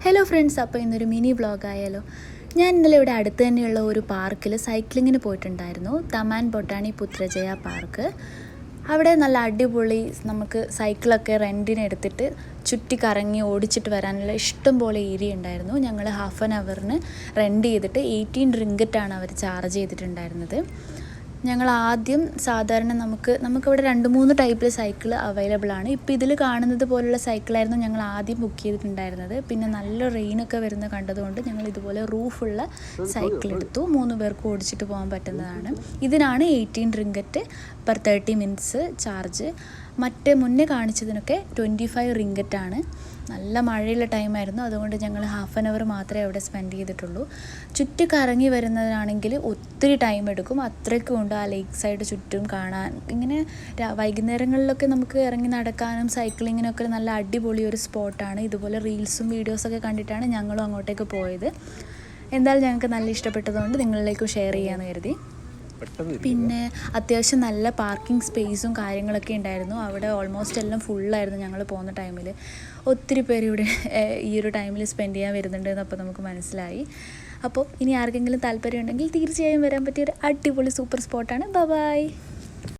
Hello friends, അപ്പോൾ ഇന്നൊരു mini വ്ളോഗായാലോ. ഞാൻ ഇന്നലെ ഇവിടെ അടുത്ത് തന്നെയുള്ള ഒരു പാർക്കിൽ സൈക്ലിങ്ങിന് പോയിട്ടുണ്ടായിരുന്നു. Thaman botany പുത്രജയ park. അവിടെ നല്ല അടിപൊളി നമുക്ക് സൈക്കിളൊക്കെ റെൻറ്റിന് എടുത്തിട്ട് ചുറ്റി കറങ്ങി ഓടിച്ചിട്ട് വരാനുള്ള ഇഷ്ടം പോലെ ഏരിയ ഉണ്ടായിരുന്നു. ഞങ്ങൾ ഹാഫ് ആൻ അവറിന് റെൻറ്റ് ചെയ്തിട്ട് 18 റിങ്കറ്റാണ് അവർ ചാർജ് ചെയ്തിട്ടുണ്ടായിരുന്നത്. ഞങ്ങൾ ആദ്യം സാധാരണ നമുക്കിവിടെ 2-3 ടൈപ്പിൽ സൈക്കിൾ അവൈലബിൾ ആണ്. ഇപ്പോൾ ഇതിൽ കാണുന്നത് പോലുള്ള സൈക്കിളായിരുന്നു ഞങ്ങൾ ആദ്യം ബുക്ക് ചെയ്തിട്ടുണ്ടായിരുന്നത്. പിന്നെ നല്ല റെയിനൊക്കെ വരുന്ന കണ്ടതുകൊണ്ട് ഞങ്ങൾ ഇതുപോലെ റൂഫുള്ള സൈക്കിൾ എടുത്തു. 3 പേർക്ക് ഓടിച്ചിട്ട് പോകാൻ പറ്റുന്നതാണ്. ഇതിനാണ് 18 റിങ്കറ്റ് പെർ 30 മിനിറ്റ്സ് ചാർജ്. മുന്നേ കാണിച്ചതിനൊക്കെ 25 റിങ്കറ്റാണ്. നല്ല മഴയുള്ള ടൈമായിരുന്നു, അതുകൊണ്ട് ഞങ്ങൾ ഹാഫ് ആൻ അവർ മാത്രമേ അവിടെ സ്പെൻഡ് ചെയ്തിട്ടുള്ളൂ. ചുറ്റി കറങ്ങി വരുന്നതാണെങ്കിൽ ഒത്തിരി ടൈം എടുക്കും. അത്രയ്ക്കും ഉണ്ട് ആ ലേക്ക് സൈഡ് ചുറ്റും കാണാൻ. ഇങ്ങനെ വൈകുന്നേരങ്ങളിലൊക്കെ നമുക്ക് ഇറങ്ങി നടക്കാനും സൈക്ലിങ്ങിനൊക്കെ നല്ല അടിപൊളി ഒരു സ്പോട്ടാണ്. ഇതുപോലെ റീൽസും വീഡിയോസൊക്കെ കണ്ടിട്ടാണ് ഞങ്ങളും അങ്ങോട്ടേക്ക് പോയത്. എന്തായാലും ഞങ്ങൾക്ക് നല്ല ഇഷ്ടപ്പെട്ടതുകൊണ്ട് നിങ്ങളിലേക്കും ഷെയർ ചെയ്യാമെന്ന് കരുതി. പിന്നെ അത്യാവശ്യം നല്ല പാർക്കിംഗ് സ്പേസും കാര്യങ്ങളൊക്കെ ഉണ്ടായിരുന്നു. അവിടെ ഓൾമോസ്റ്റ് എല്ലാം ഫുള്ളായിരുന്നു ഞങ്ങൾ പോകുന്ന ടൈമിൽ. ഒത്തിരി പേര് ഇവിടെ ഈ ഒരു ടൈമിൽ സ്പെൻഡ് ചെയ്യാൻ വരുന്നുണ്ടെന്ന് അപ്പോൾ നമുക്ക് മനസ്സിലായി. അപ്പോൾ ഇനി ആർക്കെങ്കിലും താല്പര്യം ഉണ്ടെങ്കിൽ തീർച്ചയായും വരാൻ പറ്റിയൊരു അടിപൊളി സൂപ്പർ സ്പോട്ടാണ്. ബൈ.